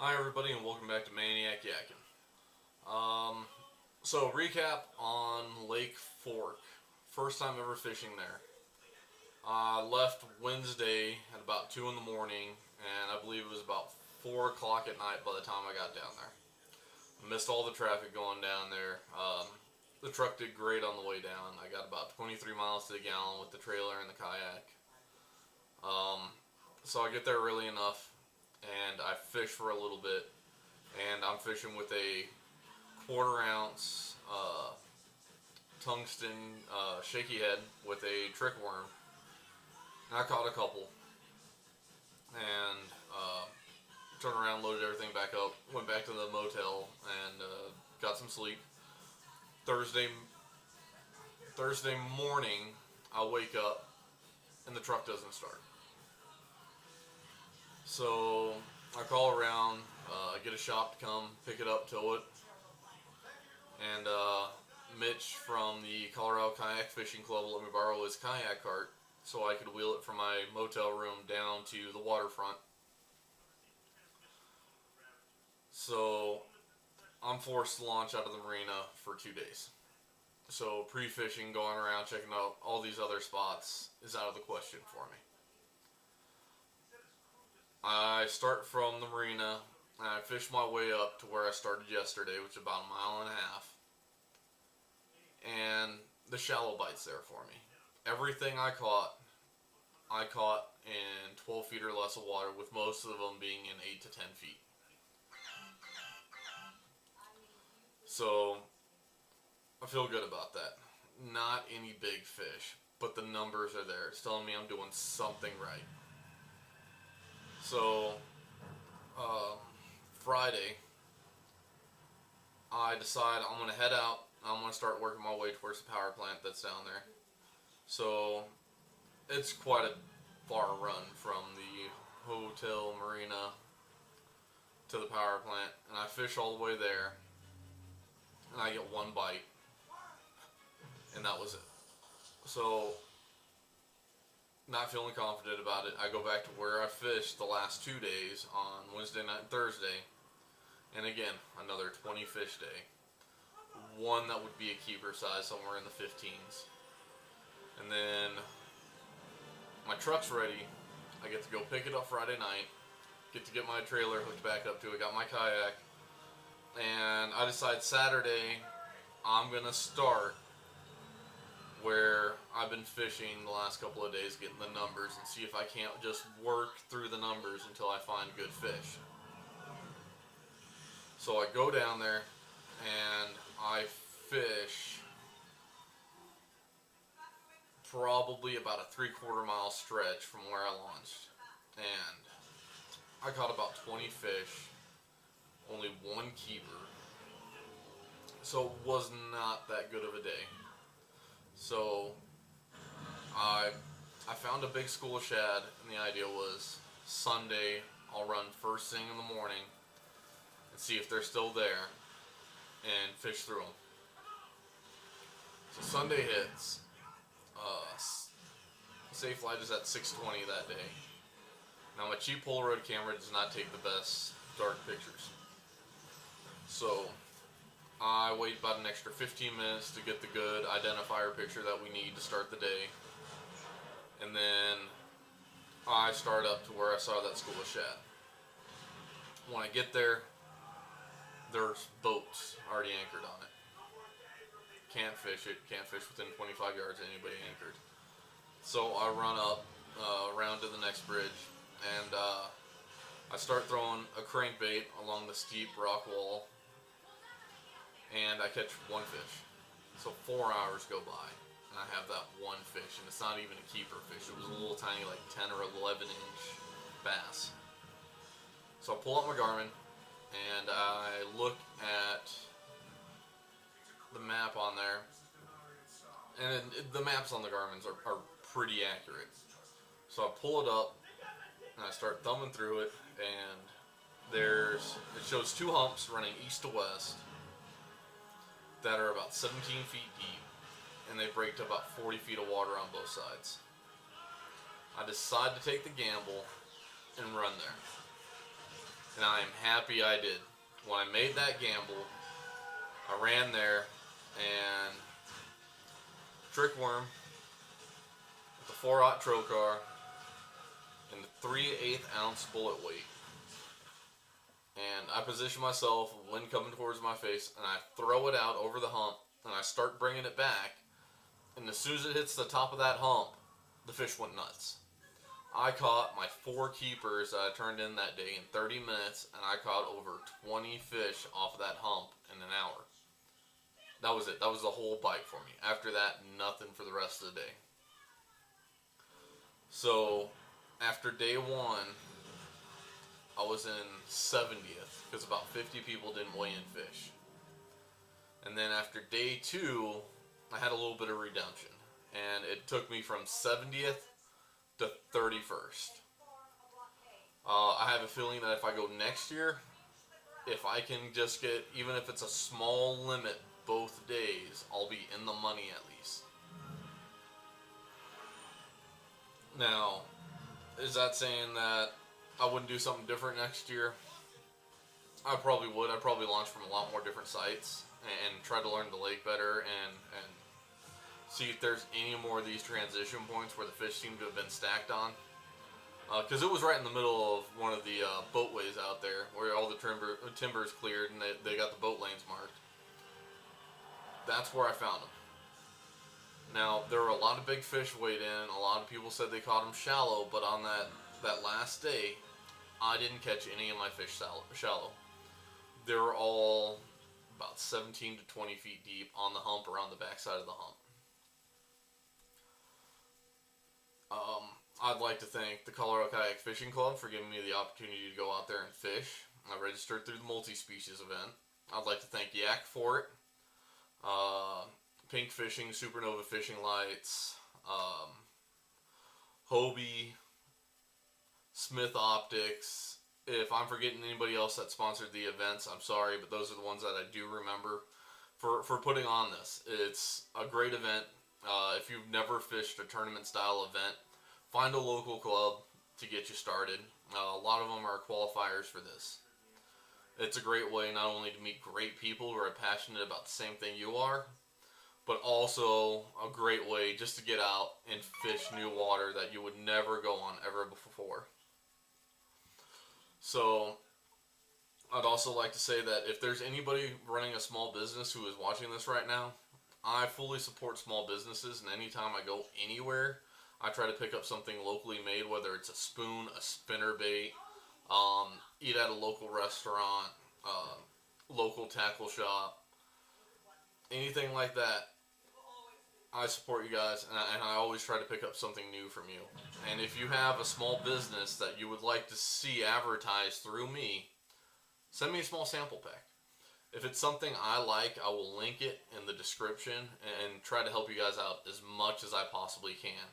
Hi everybody and welcome back to Maniac Yakin. So recap on Lake Fork. First time ever fishing there. I left Wednesday at about 2 in the morning and I believe it was about 4 o'clock at night by the time I got down there. Missed all the traffic going down there. The truck did great on the way down. I got about 23 miles to the gallon with the trailer and the kayak. So I get there early enough and I fish for a little bit, and I'm fishing with a quarter ounce tungsten shaky head with a trick worm. And I caught a couple and turned around, loaded everything back up, went back to the motel and got some sleep. Thursday Thursday morning, I wake up and the truck doesn't start. So I call around, get a shop to come pick it up, tow it, and Mitch from the Colorado Kayak Fishing Club let me borrow his kayak cart so I could wheel it from my motel room down to the waterfront. So I'm forced to launch out of the marina for 2 days. So pre-fishing, going around checking out all these other spots is out of the question for me. I start from the marina and I fish my way up to where I started yesterday, which is about a mile and a half. And the shallow bite's there for me. Everything I caught in 12 feet or less of water, with most of them being in 8 to 10 feet. So I feel good about that. Not any big fish, but the numbers are there. It's telling me I'm doing something right. So Friday, I decide I'm going to head out. I'm going to start working my way towards the power plant that's down there. So it's quite a far run from the hotel marina to the power plant, and I fish all the way there, and I get one bite, and that was it. So, not feeling confident about it, I go back to where I fished the last 2 days on Wednesday night and Thursday, and again, another 20 fish day. One that would be a keeper size, somewhere in the 15s. And then my truck's ready. I get to go pick it up Friday night, get to get my trailer hooked back up to it, got my kayak, and I decide Saturday I'm going to start where I've been fishing the last couple of days, getting the numbers, and see if I can't just work through the numbers until I find good fish. So I go down there and I fish probably about a 3/4 mile stretch from where I launched, and I caught about 20 fish, only one keeper, so it was not that good of a day. So I found a big school of shad, and the idea was Sunday I'll run first thing in the morning and see if they're still there and fish through them. So Sunday hits. Safe light is at 6:20 that day. Now my cheap Polaroid camera does not take the best dark pictures, so I wait about an extra 15 minutes to get the good identifier picture that we need to start the day, and then I start up to where I saw that school of shad. When I get there, there's boats already anchored on it. Can't fish it, can't fish within 25 yards of anybody anchored. So I run up around to the next bridge, and I start throwing a crankbait along the steep rock wall, and I catch one fish. So 4 hours go by, and I have that one fish, and it's not even a keeper fish. It was a little tiny, like 10 or 11-inch bass. So I pull out my Garmin, and I look at the map on there, and the maps on the Garmin's are pretty accurate. So I pull it up, and I start thumbing through it, and it shows 2 humps running east to west that are about 17 feet deep, and they break to about 40 feet of water on both sides. I decide to take the gamble and run there. and I am happy I did. When I made that gamble, I ran there and trick worm with the 4/0 trocar and the 3/8 ounce bullet weight. And I position myself, wind coming towards my face, and I throw it out over the hump, and I start bringing it back. And as soon as it hits the top of that hump, the fish went nuts. I caught my 4 keepers that I turned in that day in 30 minutes, and I caught over 20 fish off of that hump in an hour. That was it. That was the whole bite for me. After that, nothing for the rest of the day. So, after day 1, I was in 70th because about 50 people didn't weigh in fish. And then after day 2, I had a little bit of redemption. And it took me from 70th to 31st. I have a feeling that if I go next year, if I can just get, even if it's a small limit both days, I'll be in the money at least. Now, is that saying that I wouldn't do something different next year? I probably would. I'd probably launch from a lot more different sites and try to learn the lake better and see if there's any more of these transition points where the fish seem to have been stacked on. Because it was right in the middle of one of the boatways out there where all the timber is cleared and they got the boat lanes marked. That's where I found them. Now, there were a lot of big fish weighed in. A lot of people said they caught them shallow, but on that last day, I didn't catch any of my fish shallow. They were all about 17 to 20 feet deep on the hump or on the backside of the hump. I'd like to thank the Colorado Kayak Fishing Club for giving me the opportunity to go out there and fish. I registered through the multi-species event. I'd like to thank Yak for it. Pink Fishing, Supernova Fishing Lights, Hobie, Smith Optics. If I'm forgetting anybody else that sponsored the events, I'm sorry, but those are the ones that I do remember for putting on this. It's a great event. If you've never fished a tournament-style event, find a local club to get you started. A lot of them are qualifiers for this. It's a great way not only to meet great people who are passionate about the same thing you are, but also a great way just to get out and fish new water that you would never go on ever before. So, I'd also like to say that if there's anybody running a small business who is watching this right now, I fully support small businesses, and anytime I go anywhere, I try to pick up something locally made, whether it's a spoon, a spinnerbait, eat at a local restaurant, local tackle shop, anything like that. I support you guys, and I always try to pick up something new from you. And if you have a small business that you would like to see advertised through me, send me a small sample pack. If it's something I like, I will link it in the description and try to help you guys out as much as I possibly can.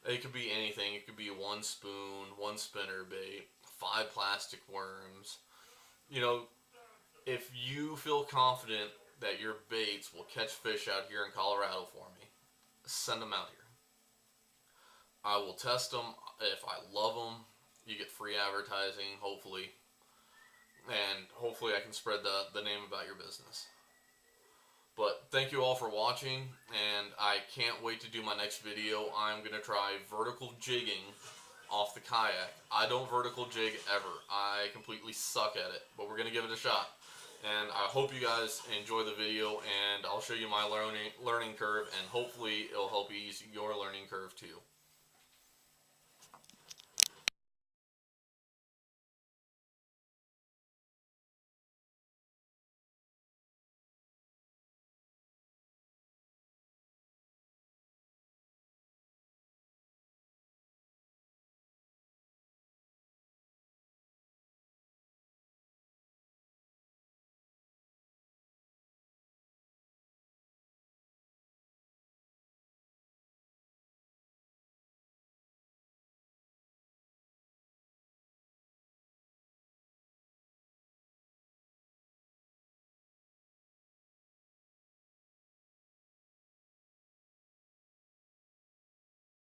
It could be anything. It could be 1 spoon, 1 spinnerbait, 5 plastic worms. You know, if you feel confident that your baits will catch fish out here in Colorado for me, send them out here. I will test them. If I love them, you get free advertising, hopefully. And hopefully I can spread the name about your business. But thank you all for watching, and I can't wait to do my next video. I'm going to try vertical jigging off the kayak. I don't vertical jig ever. I completely suck at it, but we're going to give it a shot. And I hope you guys enjoy the video, and I'll show you my learning curve, and hopefully it'll help ease your learning curve too.